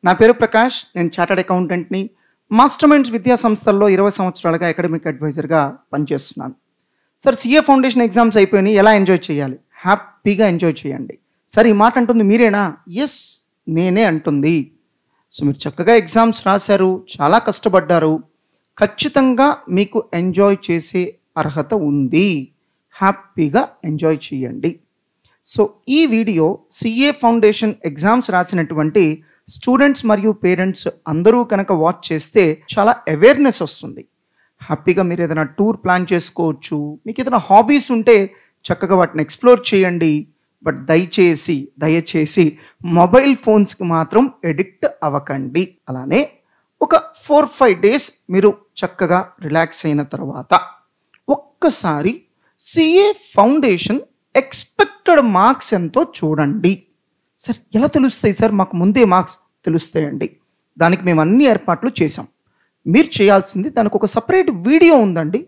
నా పేరు ప్రకాష్. నేను చార్టర్డ్ అకౌంటెంట్ని. మాస్టర్మైండ్స్ విద్యా సంస్థల్లో 20 సంవత్సరాలుగా అకాడమిక్ అడ్వైజర్గా పనిచేస్తున్నాను. సార్, సిఏ ఫౌండేషన్ ఎగ్జామ్స్ అయిపోయినాయి, ఎలా ఎంజాయ్ చేయాలి? హ్యాపీగా ఎంజాయ్ చేయండి. సార్, ఈ మాట అంటుంది మీరేనా? ఎస్, నేనే అంటుంది. సో మీరు చక్కగా ఎగ్జామ్స్ రాశారు, చాలా కష్టపడ్డారు. ఖచ్చితంగా మీకు ఎంజాయ్ చేసే అర్హత ఉంది. హ్యాపీగా ఎంజాయ్ చేయండి. సో ఈ వీడియో సిఏ ఫౌండేషన్ ఎగ్జామ్స్ రాసినటువంటి స్టూడెంట్స్ మరియు పేరెంట్స్ అందరూ కనుక వాచ్ చేస్తే చాలా అవేర్నెస్ వస్తుంది. హ్యాపీగా మీరు ఏదైనా టూర్ ప్లాన్ చేసుకోవచ్చు. మీకు ఏదైనా హాబీస్ ఉంటే చక్కగా వాటిని ఎక్స్ప్లోర్ చేయండి. బట్ దయచేసి మొబైల్ ఫోన్స్కి మాత్రం ఎడిక్ట్ అవ్వకండి. అలానే ఒక 4-5 డేస్ మీరు చక్కగా రిలాక్స్ అయిన తర్వాత ఒక్కసారి సిఏ ఫౌండేషన్ ఎక్స్పెక్టెడ్ మార్క్స్ ఎంతో చూడండి. సార్, ఎలా తెలుస్తాయి సార్? మాకు ముందే మార్క్స్ తెలుస్తాయండి. దానికి మేము అన్ని ఏర్పాట్లు చేసాం. మీరు చేయాల్సింది, దానికి ఒక సపరేట్ వీడియో ఉందండి.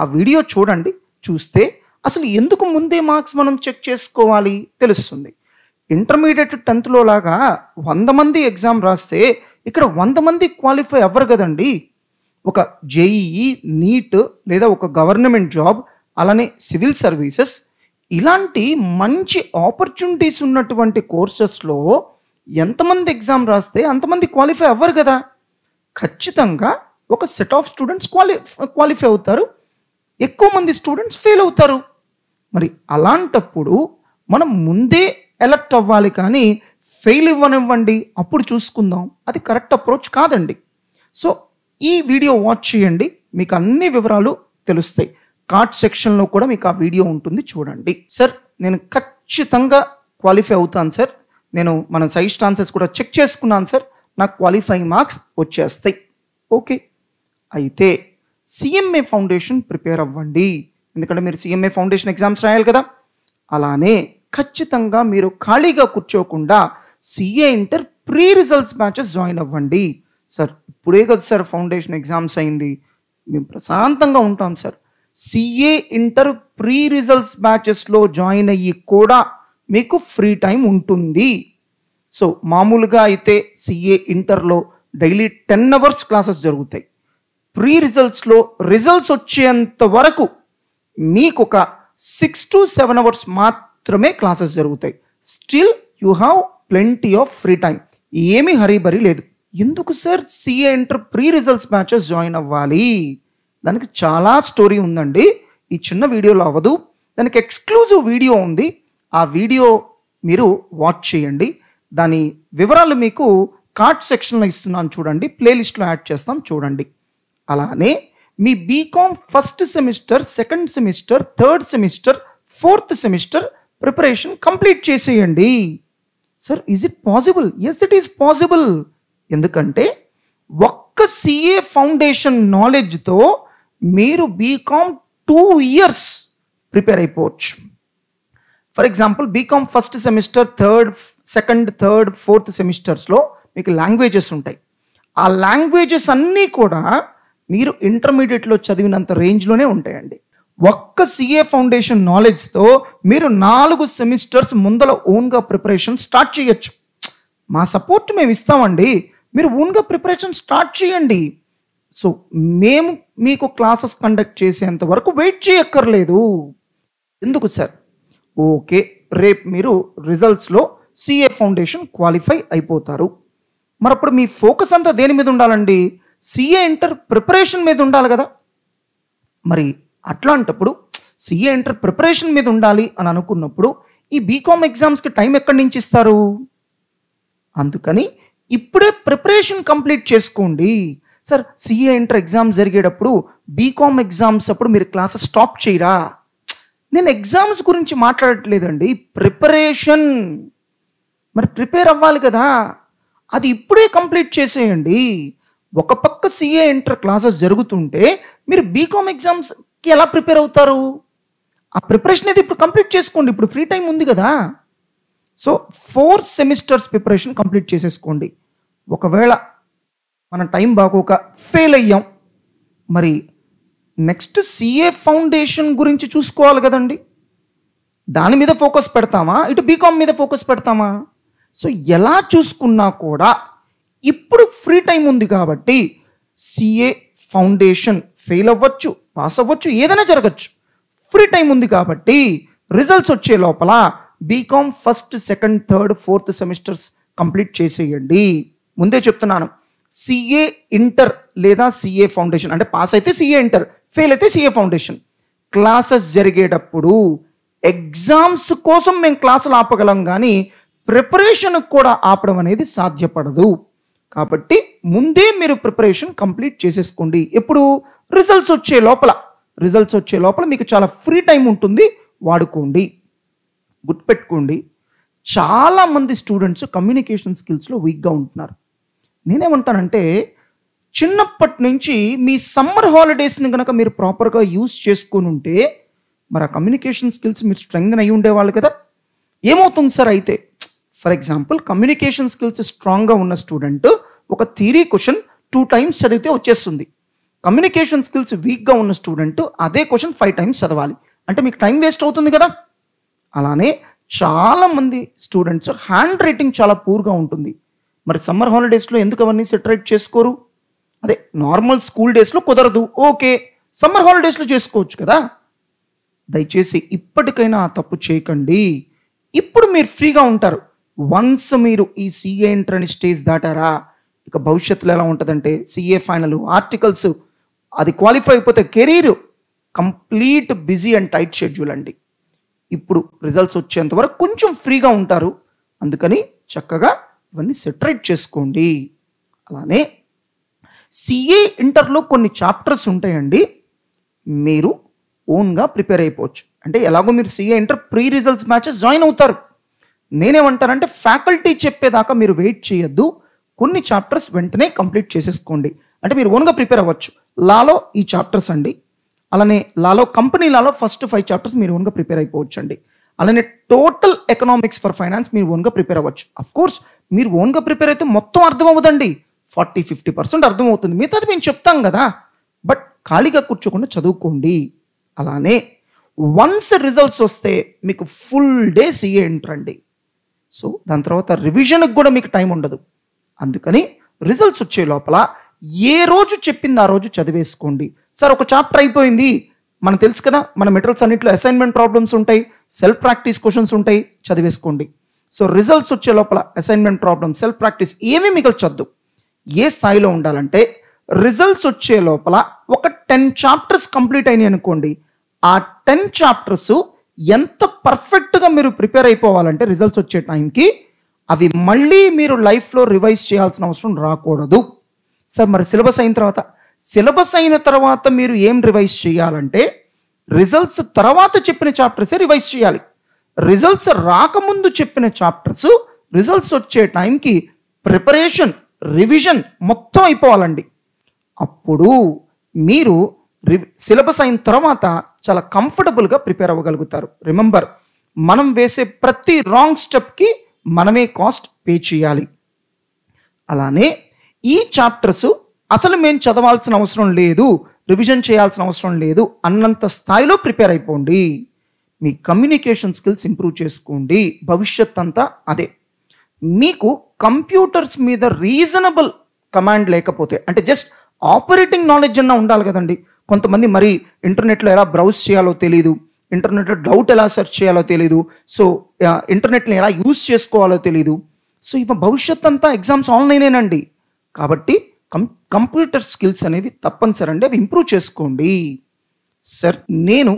ఆ వీడియో చూడండి. చూస్తే అసలు ఎందుకు ముందే మార్క్స్ మనం చెక్ చేసుకోవాలి తెలుస్తుంది. ఇంటర్మీడియట్ 10th లాగా 100 మంది ఎగ్జామ్ రాస్తే ఇక్కడ 100 మంది క్వాలిఫై అవ్వరు కదండి. ఒక జేఈఈ, నీట్ లేదా ఒక గవర్నమెంట్ జాబ్, అలానే సివిల్ సర్వీసెస్, ఇలాంటి మంచి ఆపర్చునిటీస్ ఉన్నటువంటి కోర్సెస్లో ఎంతమంది ఎగ్జామ్ రాస్తే అంతమంది క్వాలిఫై అవ్వరు కదా. ఖచ్చితంగా ఒక సెట్ ఆఫ్ స్టూడెంట్స్ క్వాలిఫై అవుతారు, ఎక్కువ మంది స్టూడెంట్స్ ఫెయిల్ అవుతారు. మరి అలాంటప్పుడు మనం ముందే ఎలర్ట్ అవ్వాలి, కానీ ఫెయిల్ ఇవ్వనివ్వండి అప్పుడు చూసుకుందాం, అది కరెక్ట్ అప్రోచ్ కాదండి. సో ఈ వీడియో వాచ్ చేయండి, మీకు అన్ని వివరాలు తెలుస్తాయి. కార్డ్ సెక్షన్లో కూడా మీకు ఆ వీడియో ఉంటుంది, చూడండి. సార్, నేను ఖచ్చితంగా క్వాలిఫై అవుతాను సార్, నేను మన సైస్ట్ ఆన్సర్స్ కూడా చెక్ చేసుకున్నాను సార్, నాకు క్వాలిఫైయింగ్ మార్క్స్ వచ్చేస్తాయి. ఓకే, అయితే సిఎంఏ ఫౌండేషన్ ప్రిపేర్ అవ్వండి. ఎందుకంటే మీరు సిఎంఏ ఫౌండేషన్ ఎగ్జామ్స్ రాయాలి కదా. అలానే ఖచ్చితంగా మీరు ఖాళీగా కూర్చోకుండా CA inter pre results batches join అవ్వండి. సార్, ఇప్పుడే కదా సార్ ఫౌండేషన్ ఎగ్జామ్స్ అయింది, మేము ప్రశాంతంగా ఉంటాం sir. CA inter pre results బ్యాచెస్లో జాయిన్ అయ్యి కూడా మీకు ఫ్రీ టైం ఉంటుంది. సో మామూలుగా అయితే సిఏ ఇంటర్లో డైలీ 10 hours క్లాసెస్ జరుగుతాయి. ప్రీ రిజల్ట్స్లో రిజల్ట్స్ వచ్చేంత వరకు మీకు ఒక 6 to 7 hours మాత్రమే క్లాసెస్ జరుగుతాయి. Still you have plenty of free time, ఏమీ హరీబరీ లేదు. ఎందుకు sir CA inter pre results batches join అవ్వాలి? దానికి చాలా స్టోరీ ఉందండి. ఈ చిన్న వీడియోలో అవ్వదు, దానికి ఎక్స్క్లూజివ్ వీడియో ఉంది. ఆ వీడియో మీరు వాచ్ చేయండి. దాని వివరాలు మీకు కార్డ్ సెక్షన్లో ఇస్తున్నాను, చూడండి. ప్లేలిస్ట్లో యాడ్ చేస్తాం, చూడండి. అలానే మీ BCom first semester, second semester, third semester, fourth semester preparation complete చేసేయండి. Sir, is it possible? Yes, it is possible. ఎందుకంటే ఒక్క సిఏ ఫౌండేషన్ నాలెడ్జ్తో మీరు బీకామ్ 2 years ప్రిపేర్ అయిపోవచ్చు. For example, BCom first semester, second, third, fourth సెమిస్టర్స్లో మీకు languages ఉంటాయి. ఆ లాంగ్వేజెస్ అన్నీ కూడా మీరు ఇంటర్మీడియట్లో చదివినంత రేంజ్లోనే ఉంటాయండి. ఒక్క సిఏ ఫౌండేషన్ నాలెడ్జ్తో మీరు 4 సెమిస్టర్స్ ముందల ఓన్గా ప్రిపరేషన్ స్టార్ట్ చేయొచ్చు. మా సపోర్ట్ మేము ఇస్తామండి, మీరు ఓన్గా ప్రిపరేషన్ స్టార్ట్ చేయండి. సో మేము మీకు క్లాసెస్ కండక్ట్ చేసేంత వరకు వెయిట్ చేయక్కర్లేదు. ఎందుకు సార్? ఓకే, రేపు మీరు రిజల్ట్స్లో సిఏ ఫౌండేషన్ క్వాలిఫై అయిపోతారు. మరి అప్పుడు మీ ఫోకస్ అంతా దేని మీద ఉండాలండి? సిఏ ఇంటర్ ప్రిపరేషన్ మీద ఉండాలి కదా. మరి అట్లాంటప్పుడు సిఏ ఇంటర్ ప్రిపరేషన్ మీద ఉండాలి అని అనుకున్నప్పుడు ఈ బీకామ్ ఎగ్జామ్స్కి టైం ఎక్కడి నుంచి ఇస్తారు? అందుకని ఇప్పుడే ప్రిపరేషన్ కంప్లీట్ చేసుకోండి. సార్, సిఏ ఇంటర్ ఎగ్జామ్స్ జరిగేటప్పుడు బీకామ్ ఎగ్జామ్స్ అప్పుడు మీరు క్లాసెస్ స్టాప్ చేయరా? నేను ఎగ్జామ్స్ గురించి మాట్లాడట్లేదండి, ప్రిపరేషన్. మరి ప్రిపేర్ అవ్వాలి కదా, అది ఇప్పుడే కంప్లీట్ చేసేయండి. ఒక పక్క సిఏ ఇంటర్ క్లాసెస్ జరుగుతుంటే మీరు బీకామ్ ఎగ్జామ్స్కి ఎలా ప్రిపేర్ అవుతారు? ఆ ప్రిపరేషన్ అయితే ఇప్పుడు కంప్లీట్ చేసుకోండి, ఇప్పుడు ఫ్రీ టైం ఉంది కదా. సో 4 సెమిస్టర్స్ ప్రిపరేషన్ కంప్లీట్ చేసేసుకోండి. ఒకవేళ మన టైం బాగోక ఫెయిల్ అయ్యాం, మరి నెక్స్ట్ సిఏ ఫౌండేషన్ గురించి చూసుకోవాలి కదండి. దాని మీద ఫోకస్ పెడతామా, ఇటు బీకామ్ మీద ఫోకస్ పెడతామా? సో ఎలా చూసుకున్నా కూడా ఇప్పుడు ఫ్రీ టైం ఉంది కాబట్టి సిఏ ఫౌండేషన్ ఫెయిల్ అవ్వచ్చు, పాస్ అవ్వచ్చు, ఏదైనా జరగచ్చు. ఫ్రీ టైం ఉంది కాబట్టి రిజల్ట్స్ వచ్చే లోపల BCom first, second, third, fourth semesters complete చేసేయండి. ముందే చెప్తున్నాను, సిఏ ఇంటర్ లేదా సిఏ ఫౌండేషన్, అంటే పాస్ అయితే సిఏ ఇంటర్, ఫెయిల్ అయితే సిఏ ఫౌండేషన్. క్లాసెస్ జరిగేటప్పుడు ఎగ్జామ్స్ కోసం మేము క్లాసులు ఆపగలం, కానీ ప్రిపరేషన్ కూడా ఆపడం అనేది సాధ్యపడదు. కాబట్టి ముందే మీరు ప్రిపరేషన్ కంప్లీట్ చేసేసుకోండి. ఎప్పుడు? రిజల్ట్స్ వచ్చే లోపల మీకు చాలా ఫ్రీ టైం ఉంటుంది, వాడుకోండి. గుర్తుపెట్టుకోండి, చాలామంది స్టూడెంట్స్ కమ్యూనికేషన్ స్కిల్స్లో వీక్గా ఉంటున్నారు. నేనేమంటానంటే, చిన్నప్పటి నుంచి మీ సమ్మర్ హాలిడేస్ని కనుక మీరు ప్రాపర్గా యూజ్ చేసుకొని ఉంటే మరి ఆ కమ్యూనికేషన్ స్కిల్స్ మీరు స్ట్రెంగ్తన్ అయ్యి ఉండేవాళ్ళు కదా. ఏమవుతుంది సార్ అయితే? ఫర్ ఎగ్జాంపుల్, కమ్యూనికేషన్ స్కిల్స్ స్ట్రాంగ్గా ఉన్న స్టూడెంట్ ఒక థియరీ క్వశ్చన్ 2 times చదివితే వచ్చేస్తుంది. కమ్యూనికేషన్ స్కిల్స్ వీక్గా ఉన్న స్టూడెంట్ అదే క్వశ్చన్ 5 times చదవాలి, అంటే మీకు టైం వేస్ట్ అవుతుంది కదా. అలానే చాలామంది స్టూడెంట్స్ హ్యాండ్ రైటింగ్ చాలా పూర్గా ఉంటుంది. మరి సమ్మర్ హాలిడేస్లో ఎందుకు అవన్నీ సెటరేట్ చేసుకోరు? అదే నార్మల్ స్కూల్ డేస్లో కుదరదు, ఓకే, సమ్మర్ హాలిడేస్లో చేసుకోవచ్చు కదా. దయచేసి ఇప్పటికైనా ఆ తప్పు చేయకండి. ఇప్పుడు మీరు ఫ్రీగా ఉంటారు. వన్స్ మీరు ఈ సిఏ ఇంటర్ అనే స్టేజ్ దాటారా, ఇక భవిష్యత్తులో ఎలా ఉంటుందంటే సిఏ ఫైనల్, ఆర్టికల్స్, అది క్వాలిఫై అయిపోతే career complete busy and tight schedule అండి. ఇప్పుడు రిజల్ట్స్ వచ్చేంత వరకు కొంచెం ఫ్రీగా ఉంటారు, అందుకని చక్కగా ఇవన్నీ సెటరేట్ చేసుకోండి. అలానే సిఏ ఇంటర్లో కొన్ని చాప్టర్స్ ఉంటాయండి, మీరు ఓన్గా ప్రిపేర్ అయిపోవచ్చు. అంటే ఎలాగో మీరు CA inter pre results batches join అవుతారు. నేనేమంటానంటే, ఫ్యాకల్టీ చెప్పేదాకా మీరు వెయిట్ చేయొద్దు, కొన్ని చాప్టర్స్ వెంటనే కంప్లీట్ చేసేసుకోండి. అంటే మీరు ఓన్గా ప్రిపేర్ అవ్వచ్చు. లాలో ఈ చాప్టర్స్ అండి, అలానే లాలో కంపెనీ లాలో ఫస్ట్ 5 chapters మీరు ఓన్గా ప్రిపేర్ అయిపోవచ్చు అండి. అలానే టోటల్ ఎకనామిక్స్ ఫర్ ఫైనాన్స్ మీరు ఓన్గా ప్రిపేర్ అవ్వచ్చు. అఫ్ కోర్స్ మీరు ఓన్గా ప్రిపేర్ అయితే మొత్తం అర్థం అవ్వదండి, 40-50% అర్థమవుతుంది, మిగతాది మేము చెప్తాం కదా. బట్ ఖాళీగా కూర్చోకుండా చదువుకోండి. అలానే వన్స్ రిజల్ట్స్ వస్తే మీకు ఫుల్ డే సిఏ ఇంటర్ అండి. సో దాని తర్వాత రివిజన్కి కూడా మీకు టైం ఉండదు. అందుకని రిజల్ట్స్ వచ్చే లోపల ఏ రోజు చెప్పింది ఆ రోజు చదివేసుకోండి. సార్ ఒక చాప్టర్ అయిపోయింది, మనకు తెలుసు కదా, మన మెటీరియల్స్ అన్నింటిలో అసైన్మెంట్ ప్రాబ్లమ్స్ ఉంటాయి, సెల్ఫ్ ప్రాక్టీస్ క్వశ్చన్స్ ఉంటాయి, చదివేసుకోండి. సో రిజల్ట్స్ వచ్చే లోపల అసైన్మెంట్ ప్రాబ్లమ్, సెల్ఫ్ ప్రాక్టీస్ ఏమీ మిగల్చొద్దు. ఏ స్థాయిలో ఉండాలంటే, రిజల్ట్స్ వచ్చే లోపల ఒక 10 chapters కంప్లీట్ అయినాయి అనుకోండి, ఆ 10 chapters ఎంత పర్ఫెక్ట్గా మీరు ప్రిపేర్ అయిపోవాలంటే రిజల్ట్స్ వచ్చే టైంకి అవి మళ్ళీ మీరు లైఫ్లో రివైజ్ చేయాల్సిన అవసరం రాకూడదు. సార్ మరి సిలబస్ అయిన తర్వాత మీరు ఏం రివైజ్ చేయాలంటే, రిజల్ట్స్ తర్వాత చెప్పిన చాప్టర్సే రివైజ్ చేయాలి. రిజల్ట్స్ రాకముందు చెప్పిన చాప్టర్స్ రిజల్ట్స్ వచ్చే టైంకి ప్రిపరేషన్, రివిజన్ మొత్తం అయిపోవాలండి. అప్పుడు మీరు సిలబస్ అయిన తర్వాత చాలా కంఫర్టబుల్గా ప్రిపేర్ అవ్వగలుగుతారు. రిమెంబర్, మనం వేసే ప్రతి రాంగ్ స్టెప్కి మనమే కాస్ట్ పే చేయాలి. అలానే ఈ చాప్టర్స్ అసలు మేము చదవాల్సిన అవసరం లేదు, రివిజన్ చేయాల్సిన అవసరం లేదు అన్నంత స్థాయిలో ప్రిపేర్ అయిపోండి. మీ కమ్యూనికేషన్ స్కిల్స్ ఇంప్రూవ్ చేసుకోండి. భవిష్యత్ అంతా అదే. మీకు కంప్యూటర్స్ మీద రీజనబుల్ కమాండ్ లేకపోతే, అంటే జస్ట్ ఆపరేటింగ్ నాలెడ్జ్ అన్నా ఉండాలి కదండి. కొంతమంది మరి ఇంటర్నెట్లో ఎలా బ్రౌజ్ చేయాలో తెలీదు, ఇంటర్నెట్లో డౌట్ ఎలా సెర్చ్ చేయాలో తెలీదు, సో ఇంటర్నెట్ని ఎలా యూజ్ చేసుకోవాలో తెలీదు. సో ఇవ భవిష్యత్ అంతా ఎగ్జామ్స్ ఆన్లైనేనండి. కాబట్టి కంప్యూటర్ స్కిల్స్ అనేవి తప్పనిసరి అండి, అవి ఇంప్రూవ్ చేసుకోండి. సార్ నేను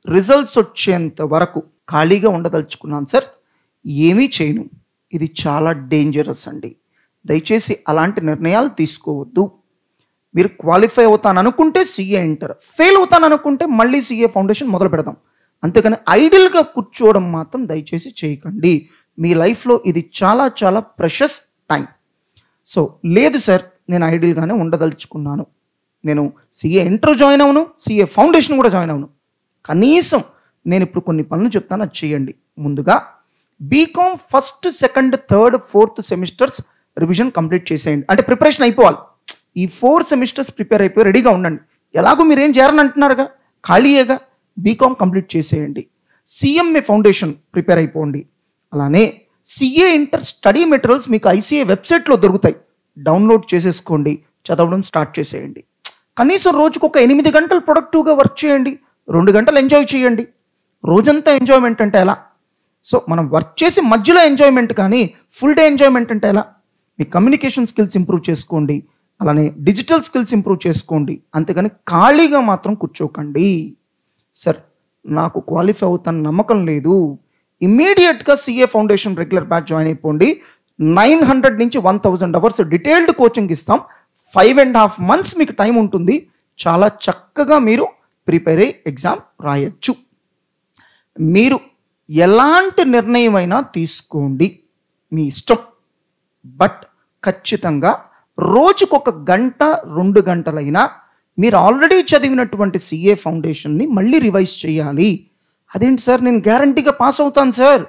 రిజల్ట్స్ వచ్చేంత వరకు ఖాళీగా ఉండదలుచుకున్నాను సార్, ఏమీ చేయను, ఇది చాలా డేంజరస్ అండి. దయచేసి అలాంటి నిర్ణయాలు తీసుకోవద్దు. మీరు క్వాలిఫై అవుతాను అనుకుంటే సిఏ ఇంటర్, ఫెయిల్ అవుతాను అనుకుంటే మళ్ళీ సిఏ ఫౌండేషన్ మొదలు పెడదాం. అంతేకాని ఐడియల్గా కూర్చోవడం మాత్రం దయచేసి చేయకండి. మీ లైఫ్లో ఇది చాలా చాలా ప్రెషస్ టైం. సో లేదు సార్, నేను ఐడియల్గానే ఉండదలుచుకున్నాను, నేను సిఏ ఇంటర్ జాయిన్ అవును, సిఏ ఫౌండేషన్ కూడా జాయిన్ అవును, కనీసం నేను ఇప్పుడు కొన్ని పనులు చెప్తాను, అది చేయండి. ముందుగా BCom first, second, third, fourth semesters revision complete చేసేయండి. అంటే ప్రిపరేషన్ అయిపోవాలి. ఈ 4 సెమిస్టర్స్ ప్రిపేర్ అయిపోయి రెడీగా ఉండండి. ఎలాగో మీరేం చేయాలని అంటున్నారుగా, ఖాళీయేగా, బీకామ్ కంప్లీట్ చేసేయండి. సిఎంఏ ఫౌండేషన్ ప్రిపేర్ అయిపోండి. అలానే సిఏ ఇంటర్ స్టడీ మెటీరియల్స్ మీకు ఐసీఏ వెబ్సైట్లో దొరుకుతాయి, డౌన్లోడ్ చేసేసుకోండి, చదవడం స్టార్ట్ చేసేయండి. కనీసం రోజుకు ఒక 8 గంటలు ప్రొడక్టివ్గా వర్క్ చేయండి, 2 గంటలు ఎంజాయ్ చేయండి. రోజంతా ఎంజాయ్మెంట్ అంటే ఎలా? సో మనం వర్క్ చేసి మధ్యలో ఎంజాయ్మెంట్ కానీ ఫుల్ డే ఎంజాయ్మెంట్ అంటే ఎలా? మీ కమ్యూనికేషన్ స్కిల్స్ ఇంప్రూవ్ చేసుకోండి, అలానే డిజిటల్ స్కిల్స్ ఇంప్రూవ్ చేసుకోండి. అంతేగాని ఖాళీగా మాత్రం కూర్చోకండి. సార్ నాకు క్వాలిఫై అవుతాను నమ్మకం లేదు, ఇమ్మీడియట్గా CA foundation regular batch join అయిపోండి. 900 నుంచి 1000 అవర్స్ డీటెయిల్డ్ కోచింగ్ ఇస్తాం. 5.5 months మీకు టైం ఉంటుంది. చాలా చక్కగా మీరు ప్రిపేర్ అయ్యి ఎగ్జామ్ రాయొచ్చు. మీరు ఎలాంటి నిర్ణయం అయినా తీసుకోండి, మీ ఇష్టం. బట్ ఖచ్చితంగా రోజుకొక గంట 2 గంటలైనా మీరు ఆల్రెడీ చదివినటువంటి సిఏ ఫౌండేషన్ని మళ్ళీ రివైజ్ చేయాలి. అదేంటి సార్, నేను గ్యారంటీగా పాస్ అవుతాను సార్,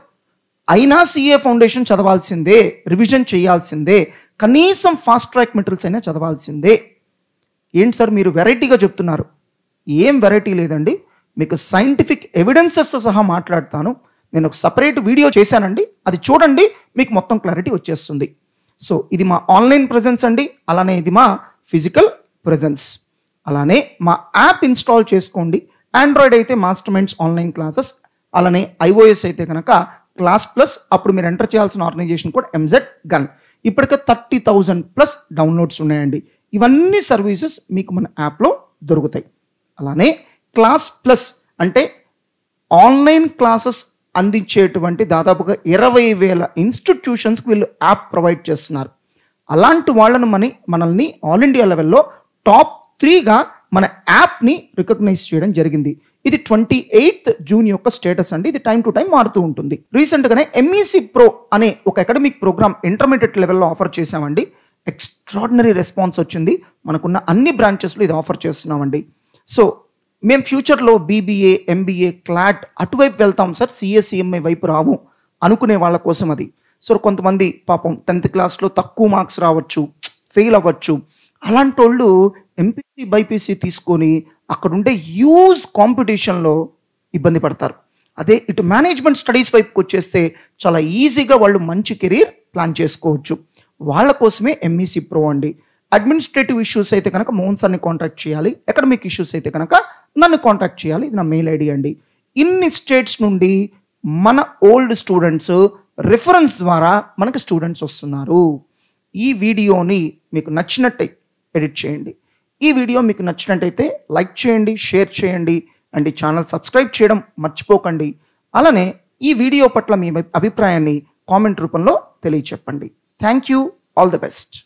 అయినా సిఏ ఫౌండేషన్ చదవాల్సిందే, రివిజన్ చేయాల్సిందే, కనీసం ఫాస్ట్ ట్రాక్ మెటీరియల్స్ అయినా చదవాల్సిందే. ఏంటి సార్ మీరు వెరైటీగా చెప్తున్నారు? ఏం వెరైటీ లేదండి, మీకు సైంటిఫిక్ ఎవిడెన్సెస్తో సహా మాట్లాడతాను. నేను ఒక సపరేట్ వీడియో చేశానండి, అది చూడండి, మీకు మొత్తం క్లారిటీ వచ్చేస్తుంది. సో ఇది మా ఆన్లైన్ ప్రెజెన్స్ అండి, అలానే ఇది మా ఫిజికల్ ప్రెజెన్స్. అలానే మా యాప్ ఇన్స్టాల్ చేసుకోండి. ఆండ్రాయిడ్ అయితే మాస్టర్ మైండ్స్ ఆన్లైన్ క్లాసెస్, అలానే ఐఓఎస్ అయితే కనుక క్లాస్ ప్లస్. అప్పుడు మీరు ఎంటర్ చేయాల్సిన ఆర్గనైజేషన్ కోడ్ MZ గన్. ఇప్పటికే 30,000+ డౌన్లోడ్స్ ఉన్నాయండి. ఇవన్నీ సర్వీసెస్ మీకు మన యాప్లో దొరుకుతాయి. అలానే క్లాస్ ప్లస్ అంటే ఆన్లైన్ క్లాసెస్ అందించేటువంటి దాదాపుగా 20,000 ఇన్స్టిట్యూషన్స్కి వీళ్ళు యాప్ ప్రొవైడ్ చేస్తున్నారు. అలాంటి వాళ్ళను మనల్ని ఆల్ ఇండియా లెవెల్లో టాప్ 3గా మన యాప్ని రికగ్నైజ్ చేయడం జరిగింది. ఇది 28th జూన్ యొక్క స్టేటస్ అండి. ఇది టైం టు టైం మారుతూ ఉంటుంది. రీసెంట్గానే MEC Pro అనే ఒక అకాడమిక్ ప్రోగ్రామ్ ఇంటర్మీడియట్ లెవెల్లో ఆఫర్ చేసామండి. ఎక్స్ట్రాడినరీ రెస్పాన్స్ వచ్చింది. మనకున్న అన్ని బ్రాంచెస్లో ఇది ఆఫర్ చేస్తున్నామండి. సో మేము ఫ్యూచర్లో BBA, MBA, క్లాట్ అటువైపు వెళ్తాం సార్, CA-CMA వైపు రాము అనుకునే వాళ్ళ కోసం అది. సో కొంతమంది పాపం 10th క్లాస్లో తక్కువ మార్క్స్ రావచ్చు, ఫెయిల్ అవ్వచ్చు. అలాంటి వాళ్ళు MPC, BPC తీసుకొని అక్కడ ఉండే హ్యూజ్ కాంపిటీషన్లో ఇబ్బంది పడతారు. అదే ఇటు మేనేజ్మెంట్ స్టడీస్ వైపుకి వచ్చేస్తే చాలా ఈజీగా వాళ్ళు మంచి కెరీర్ ప్లాన్ చేసుకోవచ్చు. వాళ్ళ కోసమే MEC Pro అండి. అడ్మినిస్ట్రేటివ్ ఇష్యూస్ అయితే కనుక మోహన్ సార్ని కాంటాక్ట్ చేయాలి, అకాడమిక్ ఇష్యూస్ అయితే కనుక నన్ను కాంటాక్ట్ చేయాలి. ఇది నా మెయిల్ ID అండి. ఇన్ని స్టేట్స్ నుండి మన ఓల్డ్ స్టూడెంట్స్ రిఫరెన్స్ ద్వారా మనకు స్టూడెంట్స్ వస్తున్నారు. ఈ వీడియోని మీకు నచ్చినట్టు ఎడిట్ చేయండి. ఈ వీడియో మీకు నచ్చినట్టయితే లైక్ చేయండి, షేర్ చేయండి అండ్ ఈ ఛానల్ సబ్స్క్రైబ్ చేయడం మర్చిపోకండి. అలానే ఈ వీడియో పట్ల మీ అభిప్రాయాన్ని కామెంట్ రూపంలో తెలియచెప్పండి. Thank you. All the best.